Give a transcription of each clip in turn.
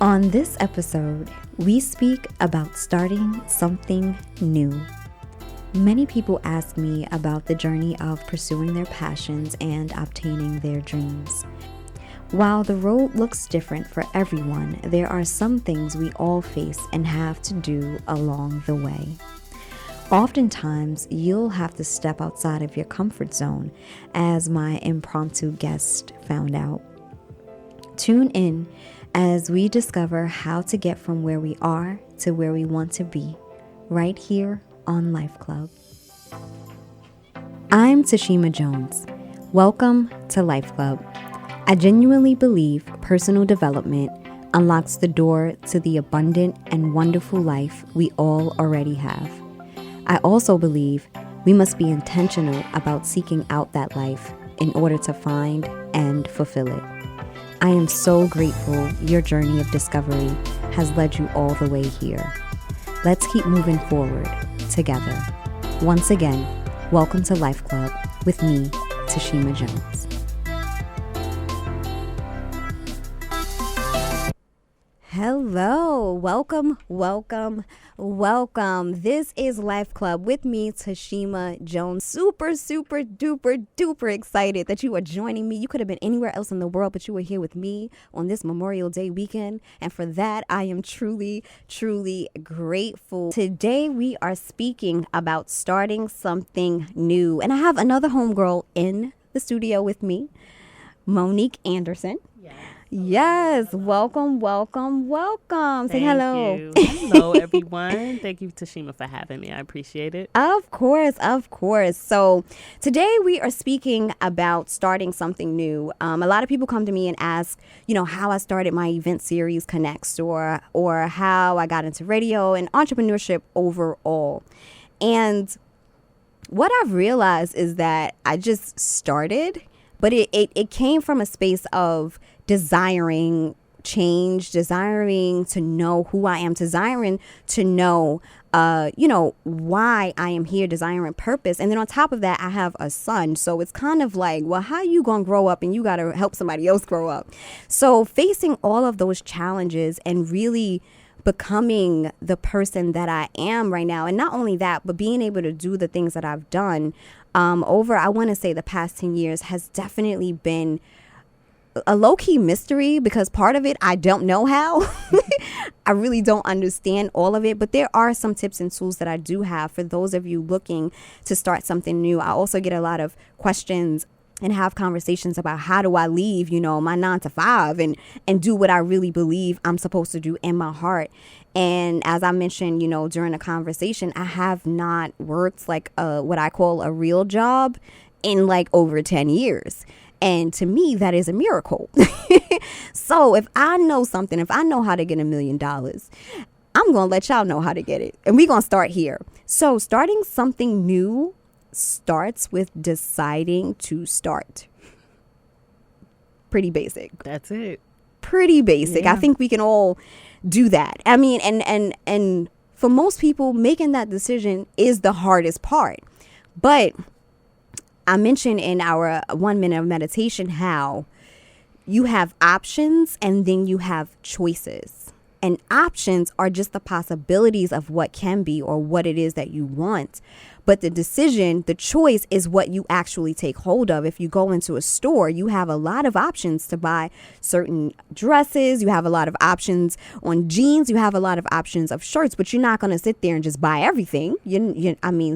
On this episode, we speak about starting something new. Many people ask me about the journey of pursuing their passions and obtaining their dreams. While the road looks different for everyone, there are some things we all face and have to do along the way. Oftentimes, you'll have to step outside of your comfort zone, as my impromptu guest found out. Tune in as we discover how to get from where we are to where we want to be, right here on LifeClub. I'm Tashima Jones. Welcome to LifeClub. I genuinely believe personal development unlocks the door to the abundant and wonderful life we all already have. I also believe we must be intentional about seeking out that life in order to find and fulfill it. I am so grateful your journey of discovery has led you all the way here. Let's keep moving forward together. Once again, welcome to Life Club with me, Tashima Jones. Hello, welcome. This is Life Club with me, Tashima Jones. Super duper excited that you are joining me. You could have been anywhere else in the world, but you were here with me on this Memorial Day weekend. And for that, I am truly grateful. Today, we are speaking about starting something new. And I have another homegirl in the studio with me, Monique Anderson. Yes, welcome. Say hello. You. Hello, everyone. Thank you, Tashima, for having me. I appreciate it. Of course. So today we are speaking about starting something new. A lot of people come to me and ask, how I started my event series Connects or how I got into radio and entrepreneurship overall. And what I've realized is that I just started, but it came from a space of desiring change, desiring to know who I am, desiring to know, why I am here, desiring purpose. And then on top of that, I have a son. So it's kind of like, well, how you going to grow up and you got to help somebody else grow up? So facing all of those challenges and really becoming the person that I am right now. And not only that, but being able to do the things that I've done over, I want to say the past 10 years has definitely been a low-key mystery, because part of it I don't know how. I really don't understand all of it, but there are some tips and tools that I do have for those of you looking to start something new. I also get a lot of questions and have conversations about how do I leave, my 9 to 5 and do what I really believe I'm supposed to do in my heart. And as I mentioned, during the conversation, I have not worked like what I call a real job in like over 10 years. And to me, that is a miracle. So if I know something, if I know how to get $1 million, I'm going to let y'all know how to get it. And we're going to start here. So starting something new starts with deciding to start. Pretty basic. That's it. Pretty basic. Yeah. I think we can all do that. I mean, and for most people, making that decision is the hardest part. But I mentioned in our 1 minute of meditation how you have options and then you have choices. And options are just the possibilities of what can be or what it is that you want. But the decision, the choice is what you actually take hold of. If you go into a store, you have a lot of options to buy certain dresses. You have a lot of options on jeans. You have a lot of options of shirts, but you're not going to sit there and just buy everything.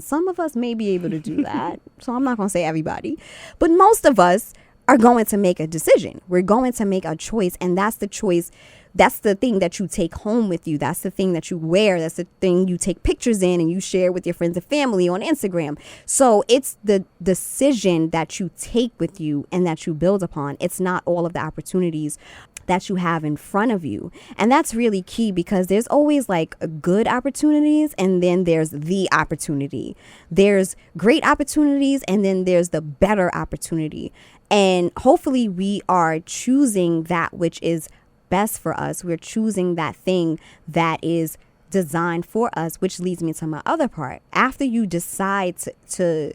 Some of us may be able to do that. So I'm not going to say everybody, but most of us are going to make a decision. We're going to make a choice, and that's the choice. That's the thing that you take home with you. That's the thing that you wear. That's the thing you take pictures in and you share with your friends and family on Instagram. So it's the decision that you take with you and that you build upon. It's not all of the opportunities that you have in front of you. And that's really key, because there's always like good opportunities and then there's the opportunity. There's great opportunities and then there's the better opportunity. And hopefully we are choosing that which is best for us. We're choosing that thing that is designed for us, which leads me to my other part. After you decide to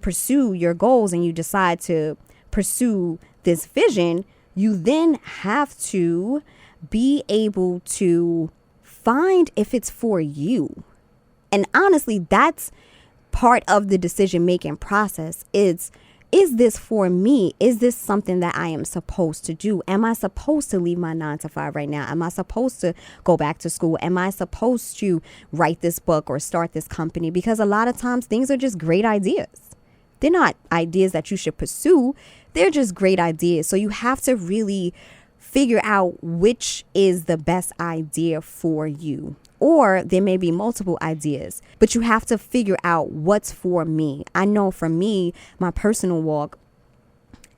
pursue your goals and you decide to pursue this vision, you then have to be able to find if it's for you. And honestly, that's part of the decision-making process. Is this for me? Is this something that I am supposed to do? Am I supposed to leave my 9 to 5 right now? Am I supposed to go back to school? Am I supposed to write this book or start this company? Because a lot of times things are just great ideas. They're not ideas that you should pursue. They're just great ideas. So you have to really figure out which is the best idea for you. Or there may be multiple ideas, but you have to figure out what's for me. I know for me, my personal walk,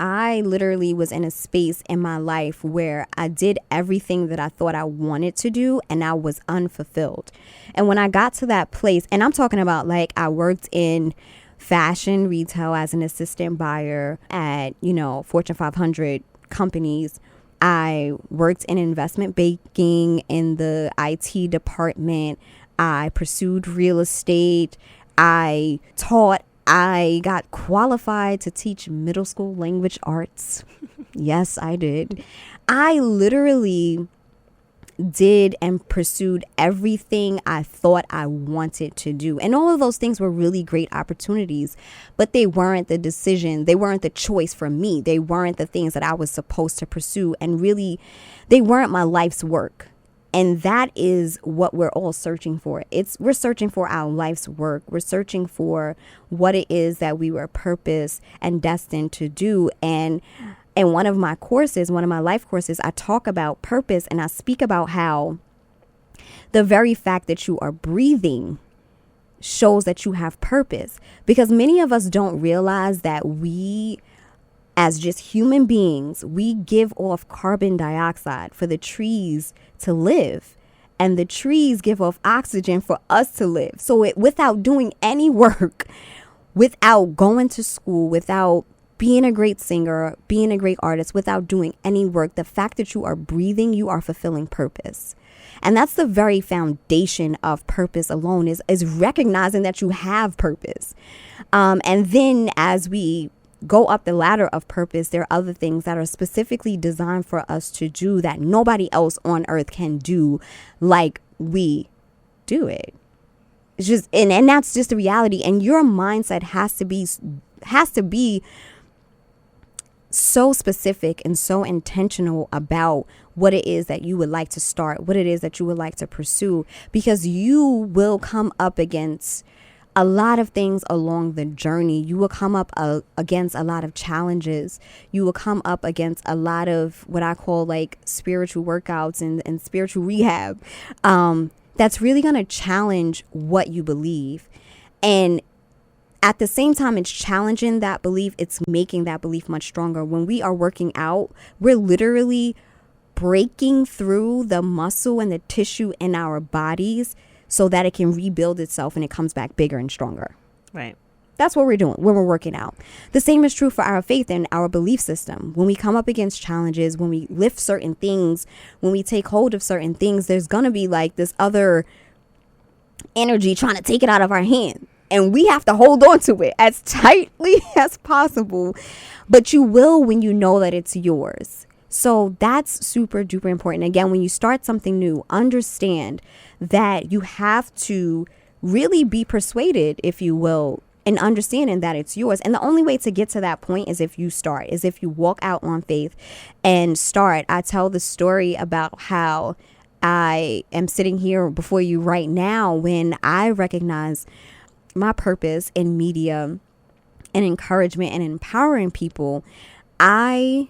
I literally was in a space in my life where I did everything that I thought I wanted to do and I was unfulfilled. And when I got to that place, and I'm talking about like I worked in fashion retail as an assistant buyer at, Fortune 500 companies. I worked in investment banking in the IT department. I pursued real estate. I taught. I got qualified to teach middle school language arts. Yes, I did. I literally did and pursued everything I thought I wanted to do. And all of those things were really great opportunities, but they weren't the decision. They weren't the choice for me. They weren't the things that I was supposed to pursue. And really, they weren't my life's work. And that is what we're all searching for. We're searching for our life's work. We're searching for what it is that we were purposed and destined to do. And in one of my life courses, I talk about purpose, and I speak about how the very fact that you are breathing shows that you have purpose, because many of us don't realize that we, as just human beings, we give off carbon dioxide for the trees to live, and the trees give off oxygen for us to live. So without doing any work, without going to school, without being a great singer, being a great artist, without doing any work, the fact that you are breathing, you are fulfilling purpose. And that's the very foundation of purpose alone, is recognizing that you have purpose. And then as we go up the ladder of purpose, there are other things that are specifically designed for us to do that nobody else on earth can do like we do it. It's just, and that's just the reality. And your mindset has to be so specific and so intentional about what it is that you would like to start, what it is that you would like to pursue, because you will come up against a lot of things along the journey. You will come up against a lot of challenges. You will come up against a lot of what I call like spiritual workouts and spiritual rehab. That's really going to challenge what you believe. And at the same time, it's challenging that belief. It's making that belief much stronger. When we are working out, we're literally breaking through the muscle and the tissue in our bodies so that it can rebuild itself and it comes back bigger and stronger. Right. That's what we're doing when we're working out. The same is true for our faith and our belief system. When we come up against challenges, when we lift certain things, when we take hold of certain things, there's going to be like this other energy trying to take it out of our hand. And we have to hold on to it as tightly as possible. But you will when you know that it's yours. So that's super duper important. Again, when you start something new, understand that you have to really be persuaded, if you will, in understanding that it's yours. And the only way to get to that point is if you start, is if you walk out on faith and start. I tell the story about how I am sitting here before you right now when I recognize my purpose in media and encouragement and empowering people. I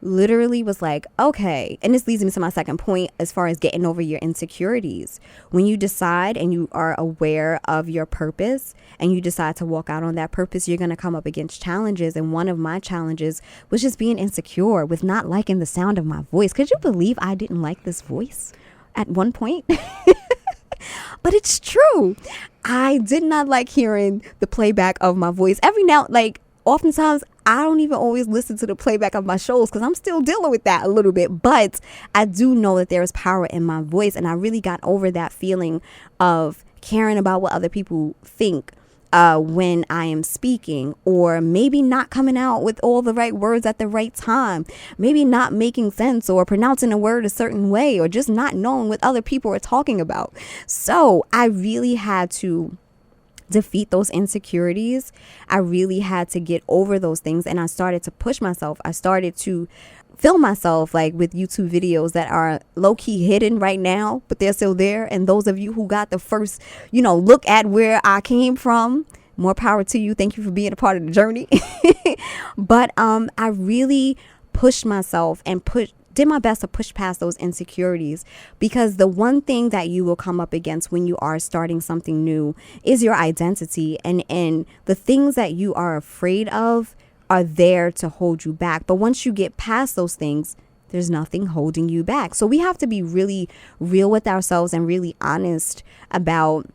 literally was like, okay, and this leads me to my second point as far as getting over your insecurities. When you decide and you are aware of your purpose and you decide to walk out on that purpose, you're going to come up against challenges. And one of my challenges was just being insecure with not liking the sound of my voice. Could you believe I didn't like this voice at one point? But it's true. I did not like hearing the playback of my voice. Oftentimes, I don't even always listen to the playback of my shows because I'm still dealing with that a little bit. But I do know that there is power in my voice. And I really got over that feeling of caring about what other people think when I am speaking, or maybe not coming out with all the right words at the right time, maybe not making sense or pronouncing a word a certain way, or just not knowing what other people are talking about. So I really had to defeat those insecurities. I really had to get over those things, and I started to push myself. I started to film myself like with YouTube videos that are low-key hidden right now, but they're still there. And those of you who got the first, look at where I came from, more power to you. Thank you for being a part of the journey. But I really pushed myself and did my best to push past those insecurities, because the one thing that you will come up against when you are starting something new is your identity, and the things that you are afraid of are there to hold you back. But once you get past those things, there's nothing holding you back. So we have to be really real with ourselves and really honest about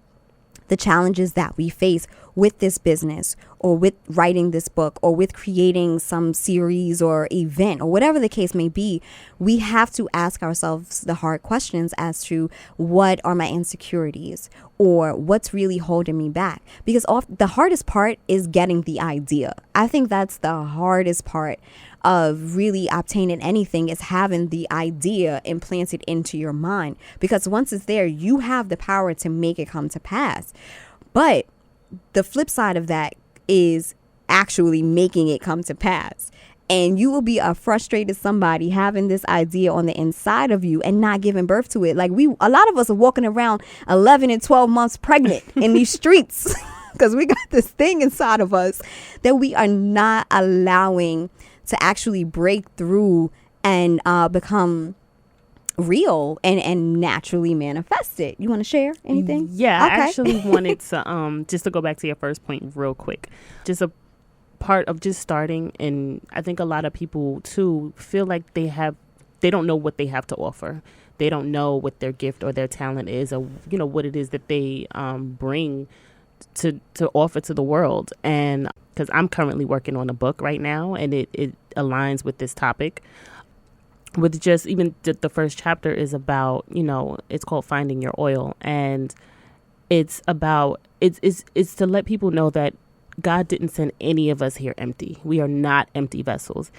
the challenges that we face with this business, or with writing this book, or with creating some series or event, or whatever the case may be. We have to ask ourselves the hard questions as to what are my insecurities, or what's really holding me back. Because the hardest part is getting the idea. I think that's the hardest part of really obtaining anything, is having the idea implanted into your mind. Because once it's there, you have the power to make it come to pass. But the flip side of that is actually making it come to pass. And you will be a frustrated somebody having this idea on the inside of you and not giving birth to it. Like a lot of us are walking around 11 and 12 months pregnant in these streets because we got this thing inside of us that we are not allowing to actually break through and become real and naturally manifest it. You want to share anything? Yeah, okay. I actually wanted to just to go back to your first point real quick. Just a part of just starting, and I think a lot of people too feel like they don't know what they have to offer. They don't know what their gift or their talent is, or what it is that they bring to offer to the world. And because I'm currently working on a book right now, and it aligns with this topic. With just even the first chapter is about, it's called Finding Your Oil. And it's about, it's to let people know that God didn't send any of us here empty. We are not empty vessels.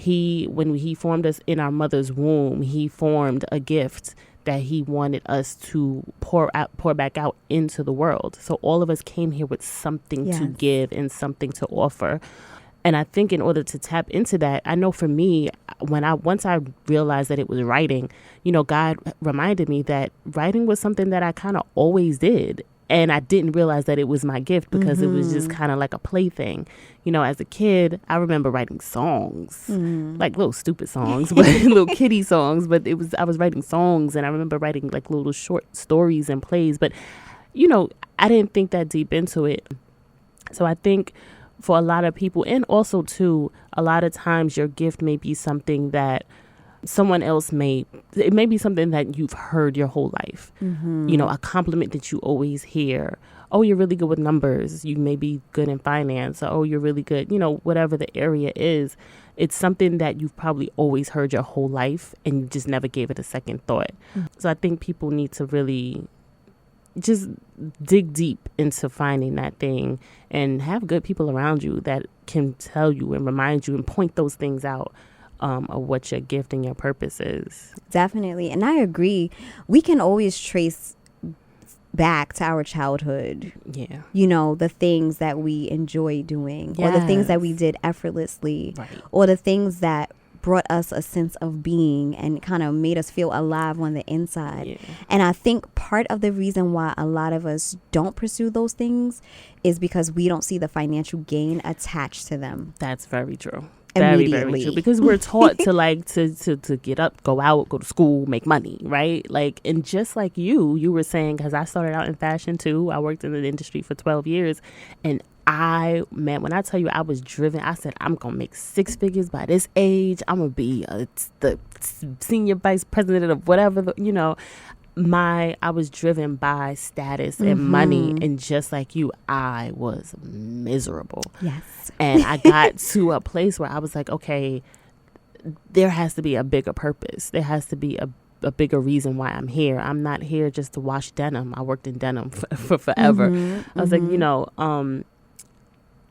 When he formed us in our mother's womb, he formed a gift that he wanted us to pour back out into the world. So all of us came here with something to give and something to offer. And I think in order to tap into that, I know for me, once I realized that it was writing, God reminded me that writing was something that I kind of always did. And I didn't realize that it was my gift because it was just kind of like a plaything. As a kid, I remember writing songs, like little stupid songs, but little kiddie songs. But I was writing songs, and I remember writing like little short stories and plays. But, I didn't think that deep into it. So I think for a lot of people, and also too, a lot of times your gift may be something that someone else it may be something that you've heard your whole life. A compliment that you always hear. Oh, you're really good with numbers. You may be good in finance. Or, oh, you're really good. Whatever the area is, it's something that you've probably always heard your whole life and you just never gave it a second thought. So I think people need to really just dig deep into finding that thing and have good people around you that can tell you and remind you and point those things out of what your gift and your purpose is. Definitely. And I agree. We can always trace back to our childhood. Yeah. The things that we enjoy doing, or the things that we did effortlessly, right, or the things that brought us a sense of being and kind of made us feel alive on the inside. Yeah. And I think part of the reason why a lot of us don't pursue those things is because we don't see the financial gain attached to them. That's very true. Very, very true. Because we're taught to get up, go out, go to school, make money, right? Like, and just like you were saying, because I started out in fashion too. I worked in the industry for 12 years, and when I tell you I was driven, I said, I'm going to make 6 figures by this age. I'm going to be the senior vice president of whatever, I was driven by status and money. And just like you, I was miserable. Yes. And I got to a place where I was like, okay, there has to be a bigger purpose. There has to be a bigger reason why I'm here. I'm not here just to wash denim. I worked in denim for forever. I was like,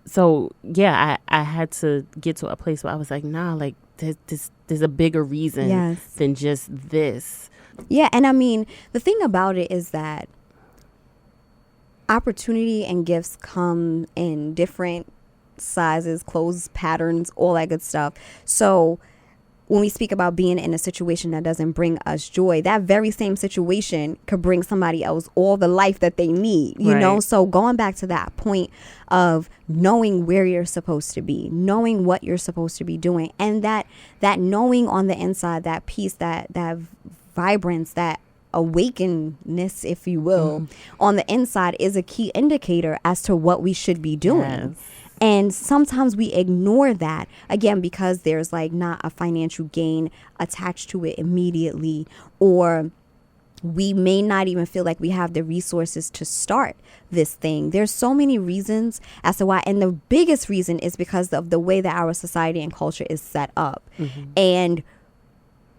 So yeah, I had to get to a place where I was like, nah, like there's a bigger reason than just this. Yeah, and I mean, the thing about it is that opportunity and gifts come in different sizes, clothes, patterns, all that good stuff. So when we speak about being in a situation that doesn't bring us joy, that very same situation could bring somebody else all the life that they need, you know? So going back to that point of knowing where you're supposed to be, knowing what you're supposed to be doing, and that knowing on the inside, that peace, that vibrance, that awakenness, if you will, on the inside is a key indicator as to what we should be doing. Yes. And sometimes we ignore that, again, because there's like not a financial gain attached to it immediately, or we may not even feel like we have the resources to start this thing. There's so many reasons as to why. And the biggest reason is because of the way that our society and culture is set up. And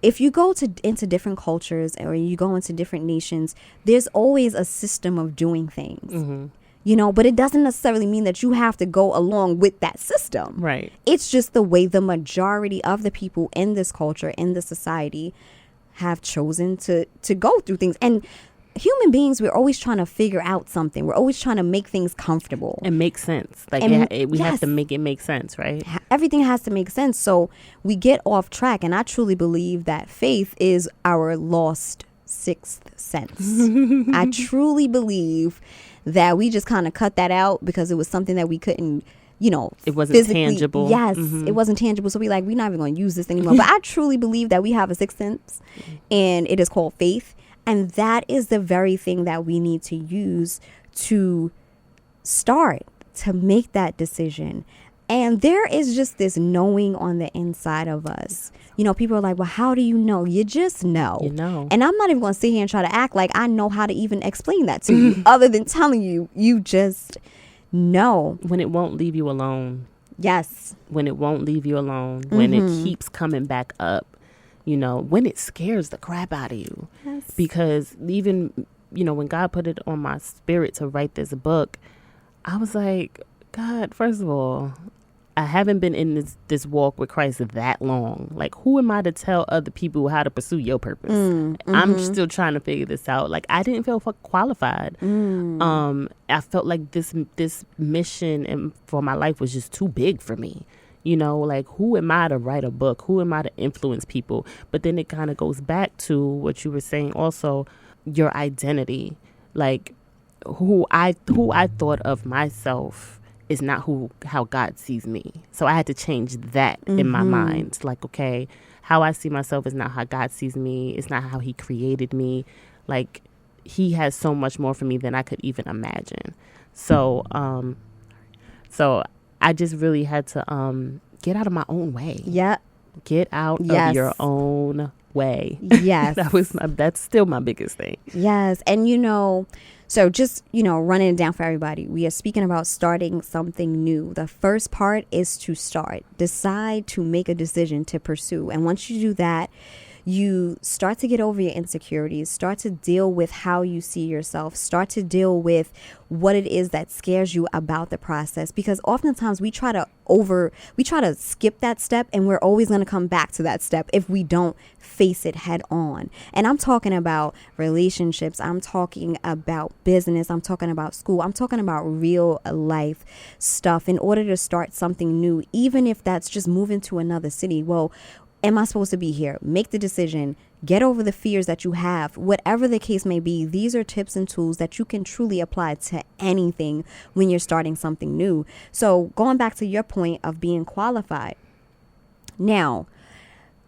if you go into different cultures or you go into different nations, there's always a system of doing things. You know, but it doesn't necessarily mean that you have to go along with that system. Right. It's just the way the majority of the people in this culture, in this society, have chosen to go through things. And human beings, we're always trying to figure out something. We're always trying to make things comfortable. And make sense. Like we have to make it make sense, right? Everything has to make sense. So we get off track. And I truly believe that faith is our lost sixth sense. I truly believe that we just kind of cut that out because it was something that we couldn't, you know, it wasn't tangible. Yes, it wasn't tangible. So we're not even going to use this anymore. But I truly believe that we have a sixth sense, and it is called faith. And that is the very thing that we need to use to start to make that decision. And there is just this knowing on the inside of us. You know, people are like, well, how do you know? You just know. You know. And I'm not even going to sit here and try to act like I know how to even explain that to you other than telling you, you just know. When it won't leave you alone. Yes. When it won't leave you alone. When it keeps coming back up. You know, when it scares the crap out of you. Yes. Because even, you know, when God put it on my spirit to write this book, I was like, God, first of all, I haven't been in this walk with Christ that long. Like, who am I to tell other people how to pursue your purpose? I'm still trying to figure this out. Like, I didn't feel qualified. I felt like this mission and for my life was just too big for me. You know, like, who am I to write a book? Who am I to influence people? But then it kind of goes back to what you were saying also, your identity. Like, who I thought of myself is not how God sees me. So I had to change that in my mind. Like, okay, how I see myself is not how God sees me. It's not how he created me. Like, he has so much more for me than I could even imagine. So I just really had to get out of my own way. Yeah. Get out of your own way. Yes. That's still my biggest thing. Yes. And, you know, so just, you know, running it down for everybody, we are speaking about starting something new. The first part is to start. Decide to make a decision to pursue. And once you do that, you start to get over your insecurities, start to deal with how you see yourself, start to deal with what it is that scares you about the process. Because oftentimes we try to skip that step, and we're always going to come back to that step if we don't face it head on. And I'm talking about relationships. I'm talking about business. I'm talking about school. I'm talking about real life stuff in order to start something new, even if that's just moving to another city. Well, am I supposed to be here? Make the decision. Get over the fears that you have. Whatever the case may be, these are tips and tools that you can truly apply to anything when you're starting something new. So going back to your point of being qualified. Now,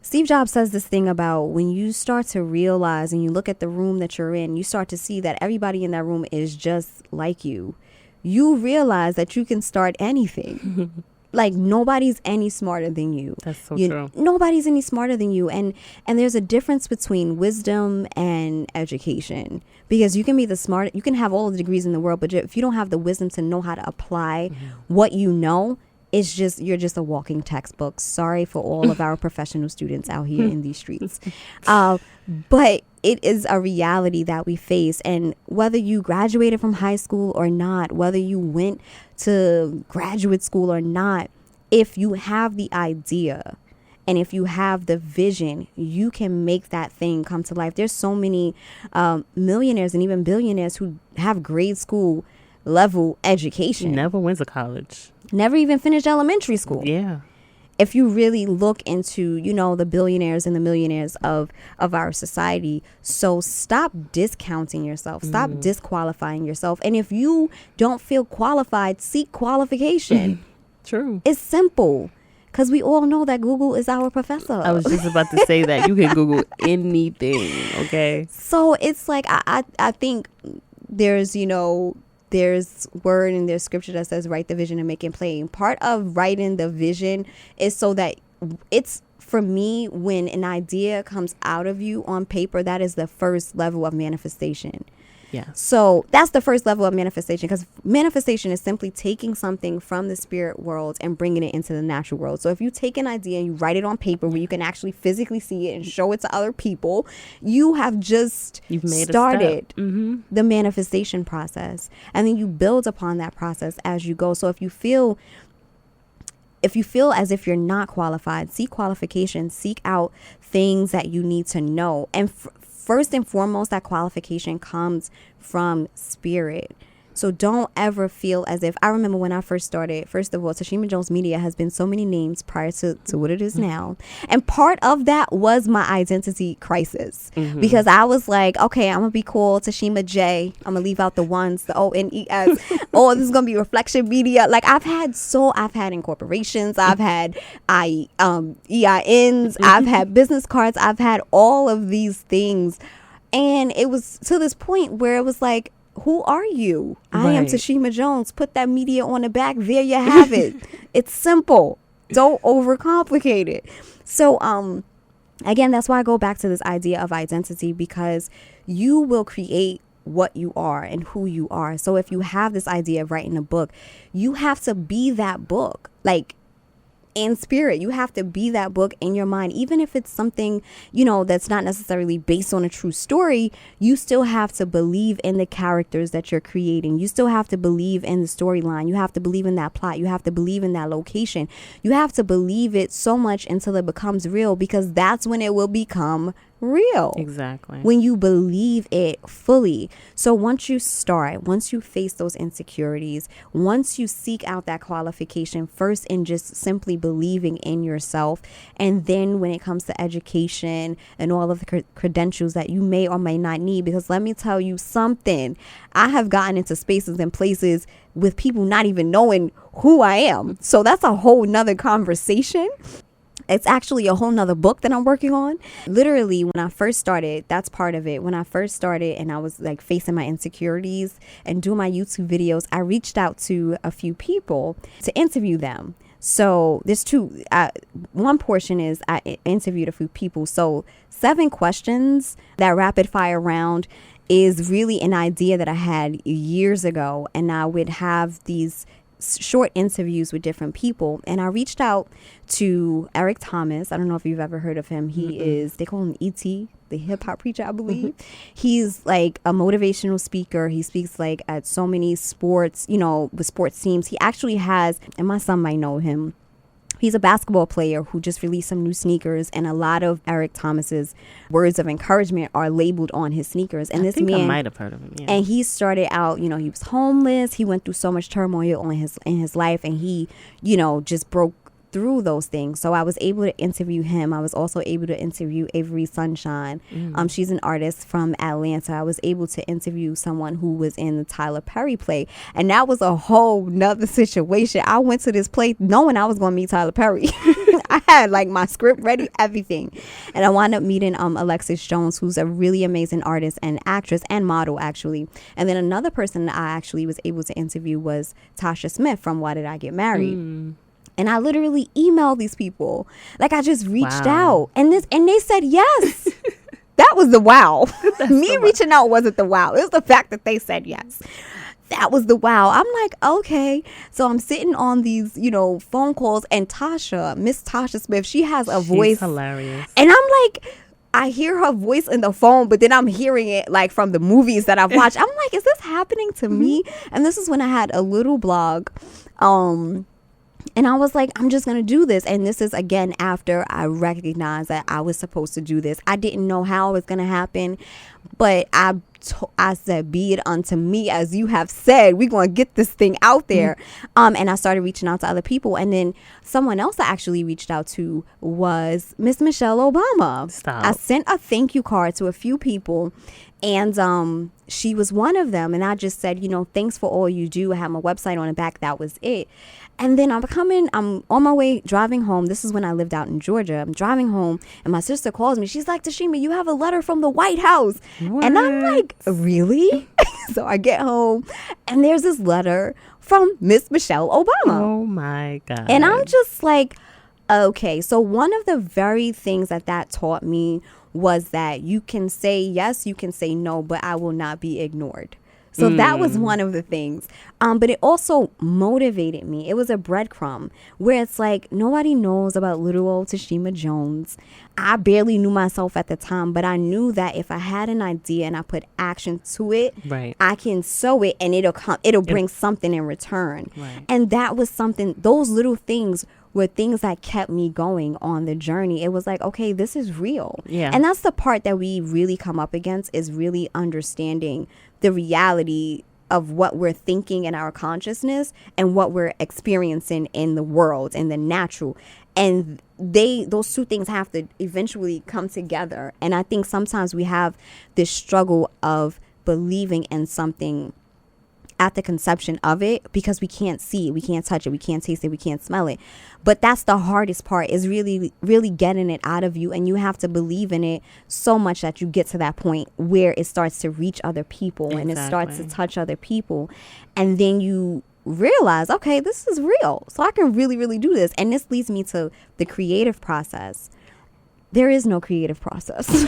Steve Jobs says this thing about when you start to realize and you look at the room that you're in, you start to see that everybody in that room is just like you. You realize that you can start anything. Like, nobody's any smarter than you. That's so true. Nobody's any smarter than you. And there's a difference between wisdom and education. Because you can be you can have all the degrees in the world, but if you don't have the wisdom to know how to apply what you know, it's just, you're just a walking textbook. Sorry for all of our professional students out here in these streets. But it is a reality that we face. And whether you graduated from high school or not, whether you went to graduate school or not, if you have the idea and if you have the vision, you can make that thing come to life. There's so many millionaires and even billionaires who have grade school level education. Never went to college. Never even finished elementary school. Yeah. If you really look into, the billionaires and the millionaires of our society. So stop discounting yourself. Stop disqualifying yourself. And if you don't feel qualified, seek qualification. True. It's simple. Because we all know that Google is our professor. I was just about to say that. You can Google anything, okay? So it's like, I think there's, there's word and there's scripture that says write the vision and make it plain. Part of writing the vision is so that it's, for me, when an idea comes out of you on paper, that is the first level of manifestation. Yeah. So that's the first level of manifestation, because manifestation is simply taking something from the spirit world and bringing it into the natural world. So if you take an idea and you write it on paper where you can actually physically see it and show it to other people, you have just started the manifestation process. And then you build upon that process as you go. So if you feel as if you're not qualified, seek qualification, seek out things that you need to know. And first and foremost, that qualification comes from spirit. So don't ever feel as if, I remember when I first started, first of all, Tashima Jones Media has been so many names prior to what it is now. And part of that was my identity crisis, because I was like, okay, I'm going to be called Tashima J. I'm going to leave out the ones, the O-N-E-S. Oh, this is going to be Reflection Media. Like I've had incorporations, I've had EINs, I've had business cards, I've had all of these things. And it was to this point where it was like, who are you? I am Tashima Jones. Put that media on the back. There you have it. It's simple. Don't overcomplicate it. So, again, that's why I go back to this idea of identity, because you will create what you are and who you are. So if you have this idea of writing a book, you have to be that book. Like, in spirit, you have to be that book in your mind. Even if it's something, that's not necessarily based on a true story, you still have to believe in the characters that you're creating. You still have to believe in the storyline. You have to believe in that plot. You have to believe in that location. You have to believe it so much until it becomes real, because that's when it will become real. Exactly. When you believe it fully. So once you face those insecurities, once you seek out that qualification first in just simply believing in yourself, and then when it comes to education and all of the credentials that you may or may not need, because let me tell you something, I have gotten into spaces and places with people not even knowing who I am. So that's a whole nother conversation. It's actually a whole nother book that I'm working on. Literally, when I first started, that's part of it. When I first started and I was like facing my insecurities and doing my YouTube videos, I reached out to a few people to interview them. So there's two. One portion is I interviewed a few people. So 7 questions, that rapid fire round, is really an idea that I had years ago. And I would have these short interviews with different people, and I reached out to Eric Thomas. I don't know if you've ever heard of him. He is, they call him E.T., the hip hop preacher, I believe. He's like a motivational speaker. He speaks like at so many sports, with sports teams. He actually has, and my son might know him, he's a basketball player who just released some new sneakers, and a lot of Eric Thomas's words of encouragement are labeled on his sneakers. And I might have heard of him. Yeah. And he started out, he was homeless. He went through so much turmoil in his life, and he, just broke through those things. So I was able to interview him. I was also able to interview Avery Sunshine. She's an artist from Atlanta. I was able to interview someone who was in the Tyler Perry play. And that was a whole nother situation. I went to this play knowing I was going to meet Tyler Perry. I had like my script ready, everything. And I wound up meeting Alexis Jones, who's a really amazing artist and actress and model, actually. And then another person that I actually was able to interview was Tasha Smith from Why Did I Get Married? And I literally emailed these people. Like, I just reached out. And they said yes. That was the wow. Me reaching out wasn't the wow. It was the fact that they said yes. That was the wow. I'm like, okay. So I'm sitting on these, phone calls, and Miss Tasha Smith, she has a voice. She's hilarious. And I'm like, I hear her voice in the phone, but then I'm hearing it like from the movies that I've watched. I'm like, is this happening to me? And this is when I had a little blog. And I was like, I'm just going to do this. And this is, again, after I recognized that I was supposed to do this. I didn't know how it was going to happen, but I said, be it unto me, as you have said, we're going to get this thing out there. And I started reaching out to other people. And then someone else I actually reached out to was Miss Michelle Obama. Stop. I sent a thank you card to a few people, and she was one of them. And I just said, thanks for all you do. I have my website on the back. That was it. And then I'm on my way driving home. This is when I lived out in Georgia. I'm driving home, and my sister calls me. She's like, Tashima, you have a letter from the White House. What? And I'm like, really? So I get home, and there's this letter from Miss Michelle Obama. Oh, my God. And I'm just like, okay. So one of the very things that taught me was that you can say yes, you can say no, but I will not be ignored. So that was one of the things. But it also motivated me. It was a breadcrumb where it's like, nobody knows about little old Tashima Jones. I barely knew myself at the time, but I knew that if I had an idea and I put action to it, right, I can sow it and it'll bring something in return. Right. And that was something, those little things were things that kept me going on the journey. It was like, okay, this is real. Yeah. And that's the part that we really come up against, is really understanding the reality of what we're thinking in our consciousness and what we're experiencing in the world and the natural. And those two things have to eventually come together. And I think sometimes we have this struggle of believing in something at the conception of it because we can't see it, we can't touch it, we can't taste it, we can't smell it. But that's the hardest part, is really, really getting it out of you. And you have to believe in it so much that you get to that point where it starts to reach other people. Exactly. And it starts to touch other people. And then you realize, okay, this is real. So I can really, really do this. And this leads me to the creative process. There is no creative process.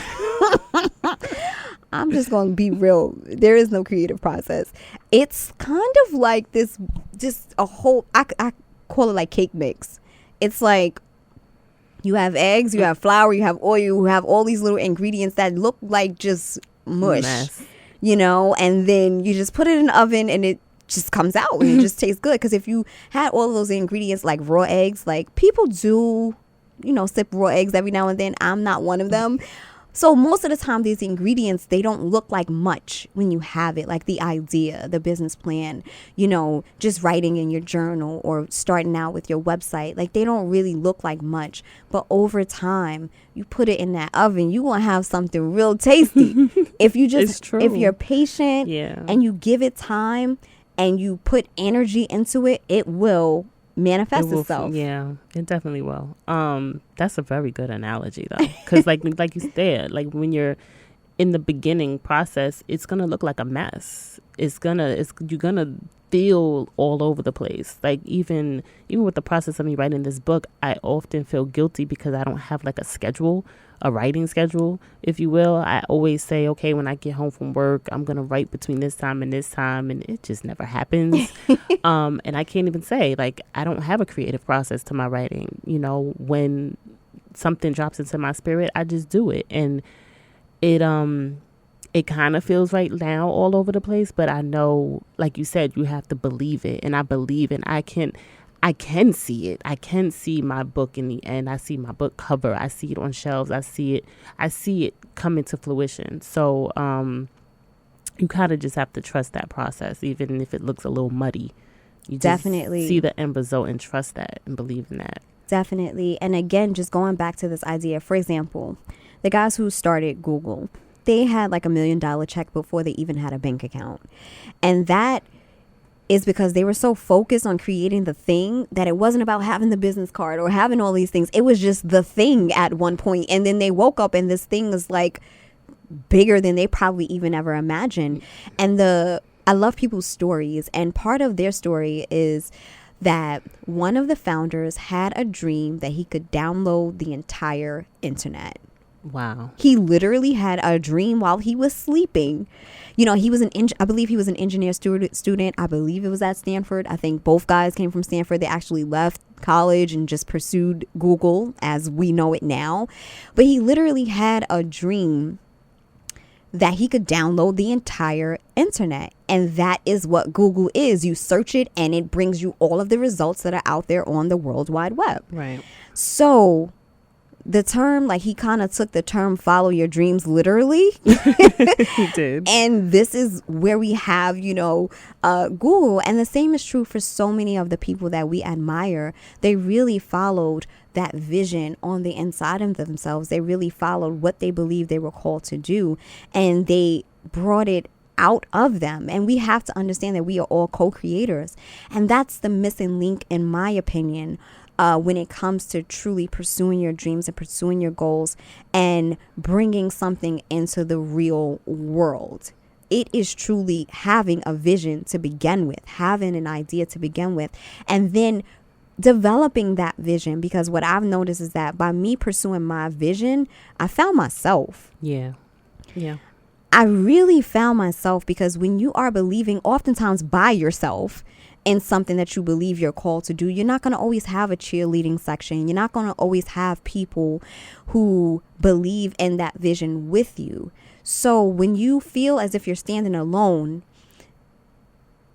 I'm just going to be real. There is no creative process. It's kind of like this, just a whole, I call it like cake mix. It's like you have eggs, you have flour, you have oil, you have all these little ingredients that look like just mush, and then you just put it in the oven and it just comes out and it just tastes good. Because if you had all of those ingredients like raw eggs, like people do, sip raw eggs every now and then. I'm not one of them. So most of the time, these ingredients, they don't look like much when you have it, like the idea, the business plan, just writing in your journal or starting out with your website. Like, they don't really look like much. But over time, you put it in that oven, you want to have something real tasty. If you're patient and you give it time and you put energy into it, it will manifest itself. Yeah, it definitely will. That's a very good analogy though, because like you said, like when you're in the beginning process, it's gonna look like a mess. You're gonna feel all over the place. Like even with the process of me writing this book, I often feel guilty because I don't have like a writing schedule, if you will. I always say, okay, when I get home from work, I'm going to write between this time, and it just never happens. And I can't even say, like, I don't have a creative process to my writing. When something drops into my spirit, I just do it. And it kind of feels right now all over the place, but I know, like you said, you have to believe it. And I believe, and I can see it. I can see my book in the end. I see my book cover. I see it on shelves. I see it come into fruition. So you kind of just have to trust that process, even if it looks a little muddy. You definitely just see the end result and trust that and believe in that. Definitely. And again, just going back to this idea, for example, the guys who started Google, they had like $1 million check before they even had a bank account. And that is because they were so focused on creating the thing that it wasn't about having the business card or having all these things. It was just the thing at one point. And then they woke up and this thing is like bigger than they probably even ever imagined. And I love people's stories. And part of their story is that one of the founders had a dream that he could download the entire internet. Wow. He literally had a dream while he was sleeping. He was I believe he was an engineer student. I believe it was at Stanford. I think both guys came from Stanford. They actually left college and just pursued Google as we know it now. But he literally had a dream that he could download the entire internet. And that is what Google is. You search it and it brings you all of the results that are out there on the World Wide Web. Right. So the term, like, he kind of took the term follow your dreams literally. He did. And this is where we have, Google. And the same is true for so many of the people that we admire. They really followed that vision on the inside of themselves. They really followed what they believed they were called to do. And they brought it out of them. And we have to understand that we are all co-creators. And that's the missing link, in my opinion, when it comes to truly pursuing your dreams and pursuing your goals and bringing something into the real world. It is truly having a vision to begin with, having an idea to begin with, and then developing that vision. Because what I've noticed is that by me pursuing my vision, I found myself. Yeah. I really found myself, because when you are believing oftentimes by yourself in something that you believe you're called to do, you're not going to always have a cheerleading section. You're not going to always have people who believe in that vision with you. So when you feel as if you're standing alone,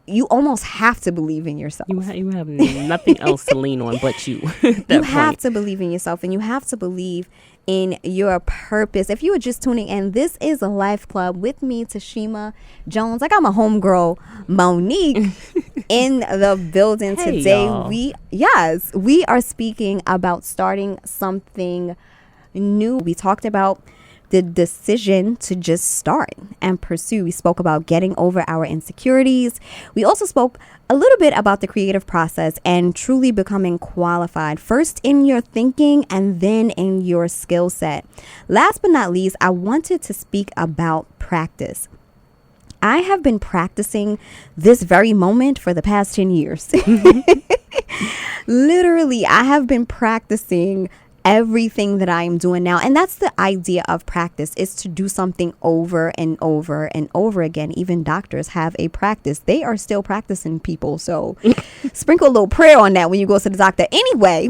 you almost have to believe in yourself. You have nothing else to lean on but you. You have to believe in yourself, and you have to believe in your purpose. If you are just tuning in, this is a Life Club with me, Tashima Jones. I got my homegirl Monique in the building today. Y'all. We are speaking about starting something new. We talked about the decision to just start and pursue. We spoke about getting over our insecurities. We also spoke a little bit about the creative process and truly becoming qualified, first in your thinking and then in your skill set. Last but not least, I wanted to speak about practice. I have been practicing this very moment for the past 10 years. Literally, I have been practicing everything that I am doing now. And that's the idea of practice, is to do something over and over and over again. Even doctors have a practice. They are still practicing, people. So sprinkle a little prayer on that when you go to the doctor. Anyway,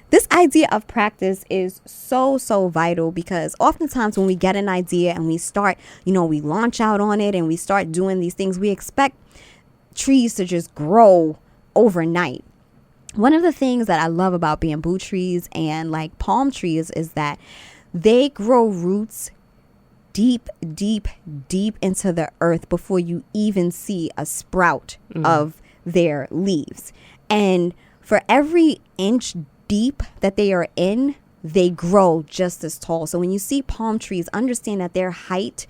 this idea of practice is so vital, because oftentimes when we get an idea and we start, we launch out on it and we start doing these things, we expect trees to just grow overnight. One of the things that I love about bamboo trees and like palm trees is that they grow roots deep into the earth before you even see a sprout of their leaves. And for every inch deep that they are in, they grow just as tall. So when you see palm trees, understand that their height,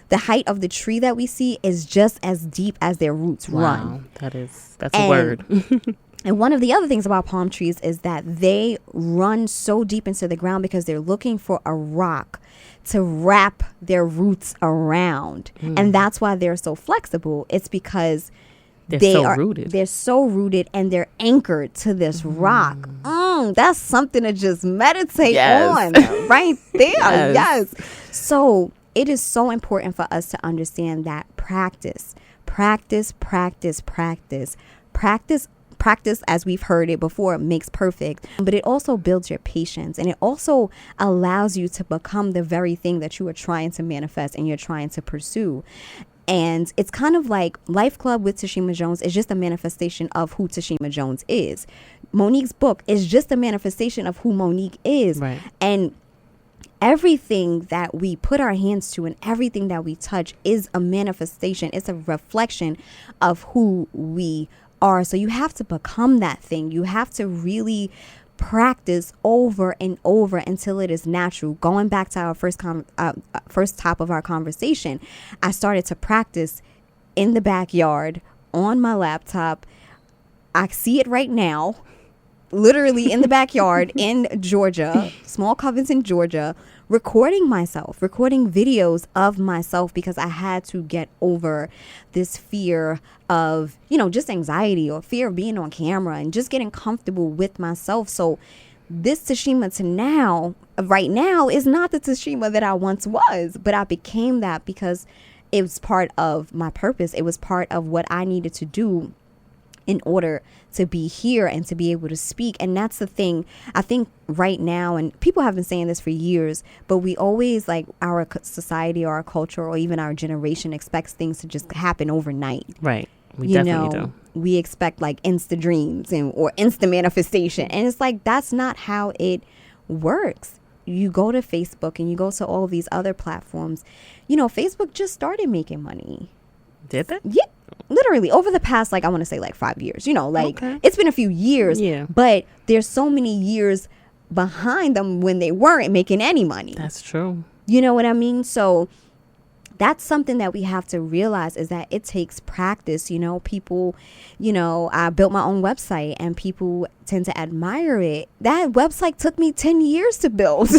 the height of the tree that we see, is just as deep as their roots run. That's a word. And one of the other things about palm trees is that they run so deep into the ground because they're looking for a rock to wrap their roots around. And that's why they're so flexible. It's because they're so rooted and they're anchored to this rock. That's something to just meditate on right there. Yes. So it is so important for us to understand that practice, as we've heard it before, makes perfect, but it also builds your patience, and it also allows you to become the very thing that you are trying to manifest and you're trying to pursue. And it's kind of like Life Club with Tashima Jones is just a manifestation of who Tashima Jones is. Monique's book is just a manifestation of who Monique is. Right. And everything that we put our hands to and everything that we touch is a manifestation. It's a reflection of who we are. So you have to become that thing. You have to really practice over and over until it is natural. Going back to our first top of our conversation, I started to practice in the backyard on my laptop. I see it right now, literally in the backyard in Georgia, Small Covington, Georgia, recording videos of myself, because I had to get over this fear of, just anxiety or fear of being on camera and just getting comfortable with myself. So this Tashima to now, right now, is not the Tashima that I once was, but I became that because it was part of my purpose. It was part of what I needed to do in order to be here and to be able to speak. And that's the thing, I think right now, and people have been saying this for years, but we always, like, our society or our culture or even our generation expects things to just happen overnight. Right. We definitely do. We expect like Insta dreams or Insta manifestation. And it's like, that's not how it works. You go to Facebook and you go to all these other platforms. Facebook just started making money. Did they? Yeah. Literally over the past, like, I want to say like 5 years, Okay. It's been a few years, yeah, but there's so many years behind them when they weren't making any money. That's true. You know what I mean? So that's something that we have to realize, is that it takes practice. People, I built my own website and people tend to admire it. That website took me 10 years to build.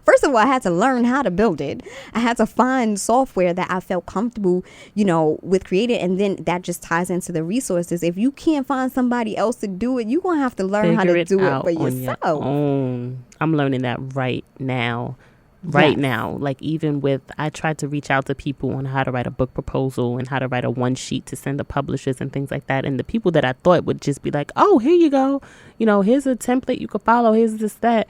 First of all, I had to learn how to build it. I had to find software that I felt comfortable, with creating. And then that just ties into the resources. If you can't find somebody else to do it, you're going to have to learn how to do it for yourself. Your own. I'm learning that right now. Now, like, even with, I tried to reach out to people on how to write a book proposal and how to write a one sheet to send to publishers and things like that. And the people that I thought would just be like, oh, here you go. Here's a template you could follow. Here's this, that.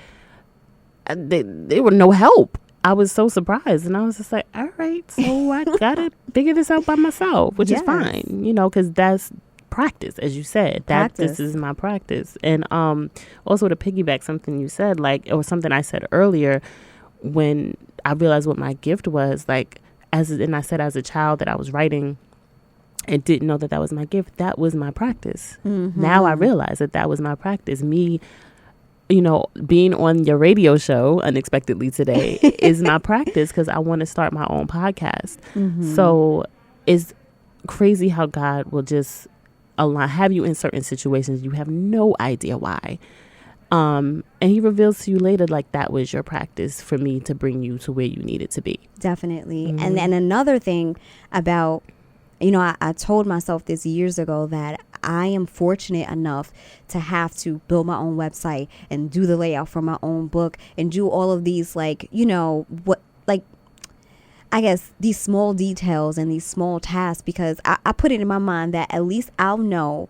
They were no help. I was so surprised. And I was just like, all right, so I got to figure this out by myself, which is fine, because that's practice, as you said. This is my practice. And also to piggyback something you said, or something I said earlier, when I realized what my gift was, and I said as a child that I was writing and didn't know that was my gift, that was my practice. Mm-hmm. Now I realize that was my practice. Me, being on your radio show unexpectedly today is my practice, because I want to start my own podcast. Mm-hmm. So it's crazy how God will just have you in certain situations you have no idea why. And he reveals to you later, that was your practice for me to bring you to where you needed to be. Definitely. Mm-hmm. And another thing about, I told myself this years ago that I am fortunate enough to have to build my own website and do the layout for my own book and do all of these, I guess these small details and these small tasks, because I put it in my mind that at least I'll know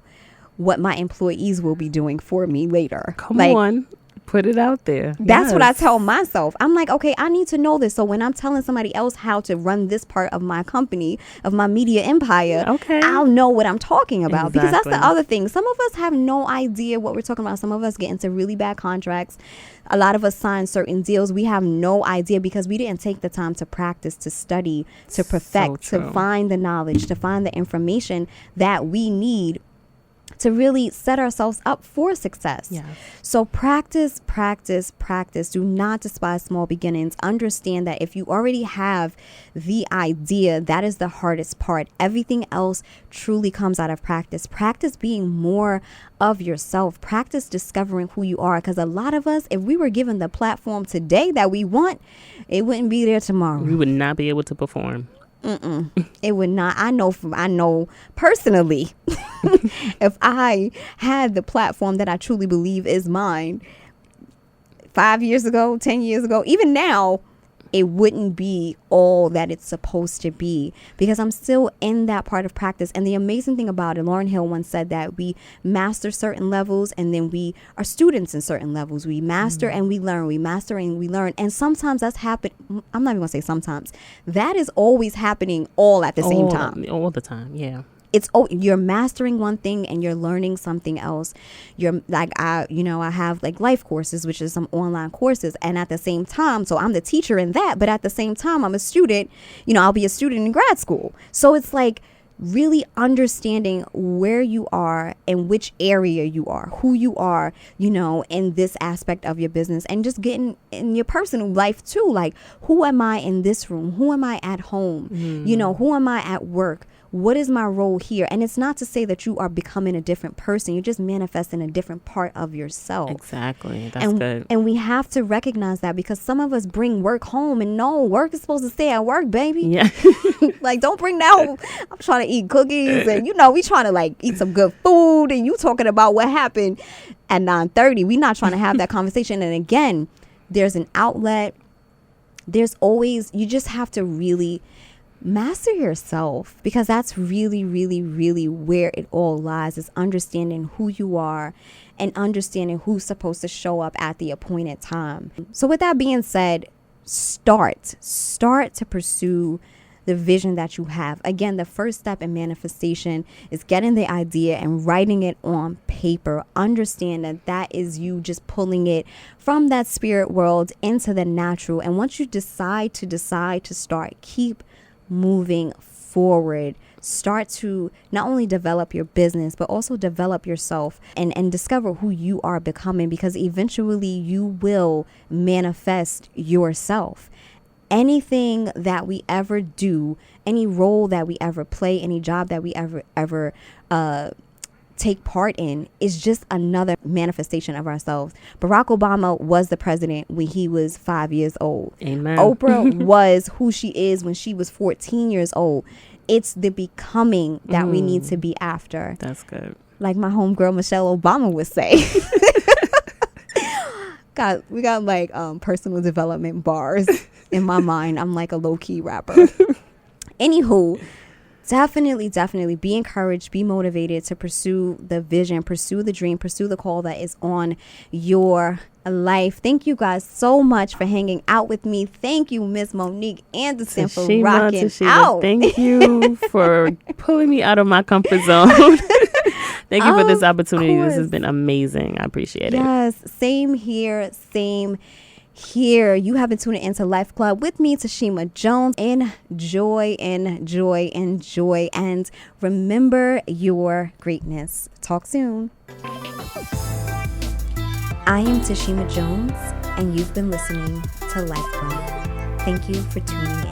what my employees will be doing for me later. Come on. Put it out there. That's what I tell myself. I'm like, okay, I need to know this. So when I'm telling somebody else how to run this part of my company, of my media empire, I'll know what I'm talking about. Exactly. Because that's the other thing. Some of us have no idea what we're talking about. Some of us get into really bad contracts. A lot of us sign certain deals. We have no idea because we didn't take the time to practice, to study, to perfect, to find the knowledge, to find the information that we need to really set ourselves up for success. Yes. So practice. Do not despise small beginnings. Understand that if you already have the idea, that is the hardest part. Everything else truly comes out of practice. Practice being more of yourself. Practice discovering who you are. Because a lot of us, if we were given the platform today that we want, it wouldn't be there tomorrow. We would not be able to perform. It would not. I know personally, if I had the platform that I truly believe is mine 5 years ago, 10 years ago, even now, it wouldn't be all that it's supposed to be, because I'm still in that part of practice. And the amazing thing about it, Lauryn Hill once said that we master certain levels and then we are students in certain levels. We master and we learn. We master and we learn. And sometimes that's happening. I'm not even going to say sometimes. That is always happening all at the same time. All the time. Yeah. You're mastering one thing and you're learning something else. You're like, I have like life courses, which is some online courses. And at the same time, so I'm the teacher in that, but at the same time, I'm a student, I'll be a student in grad school. So it's like really understanding where you are and which area you are, who you are, in this aspect of your business, and just getting in your personal life too. Like, who am I in this room? Who am I at home? Who am I at work? What is my role here? And it's not to say that you are becoming a different person. You're just manifesting a different part of yourself. Exactly. That's good. And we have to recognize that, because some of us bring work home, and no, work is supposed to stay at work, baby. Yeah. Like, don't bring that home. I'm trying to eat cookies and, we trying to like eat some good food, and you talking about what happened at 9:30. We're not trying to have that conversation. And again, there's an outlet. There's always, you just have to really master yourself, because that's really, really, really where it all lies, is understanding who you are and understanding who's supposed to show up at the appointed time. So with that being said, start to pursue the vision that you have. Again, the first step in manifestation is getting the idea and writing it on paper. Understand that that is you just pulling it from that spirit world into the natural. And once you decide to start, keep moving forward. Start to not only develop your business, but also develop yourself and discover who you are becoming, because eventually you will manifest yourself. Anything that we ever do, any role that we ever play, any job that we ever take part in is just another manifestation of ourselves. Barack Obama was the president when he was 5 years old. Amen. Oprah was who she is when she was 14 years old. It's the becoming that we need to be after. That's good. Like my homegirl Michelle Obama would say. We got like personal development bars in my mind. I'm like a low-key rapper. Anywho, definitely be encouraged, be motivated to pursue the vision, pursue the dream, pursue the call that is on your life. Thank you guys so much for hanging out with me. Thank you, Miss Monique Anderson, for rocking out. Thank you for pulling me out of my comfort zone. Thank you for this opportunity. This has been amazing. I appreciate it. Yes, same here. You have been tuning into Life Club with me, Tashima Jones. Enjoy, and remember your greatness. Talk soon. I am Tashima Jones, and you've been listening to Life Club. Thank you for tuning in.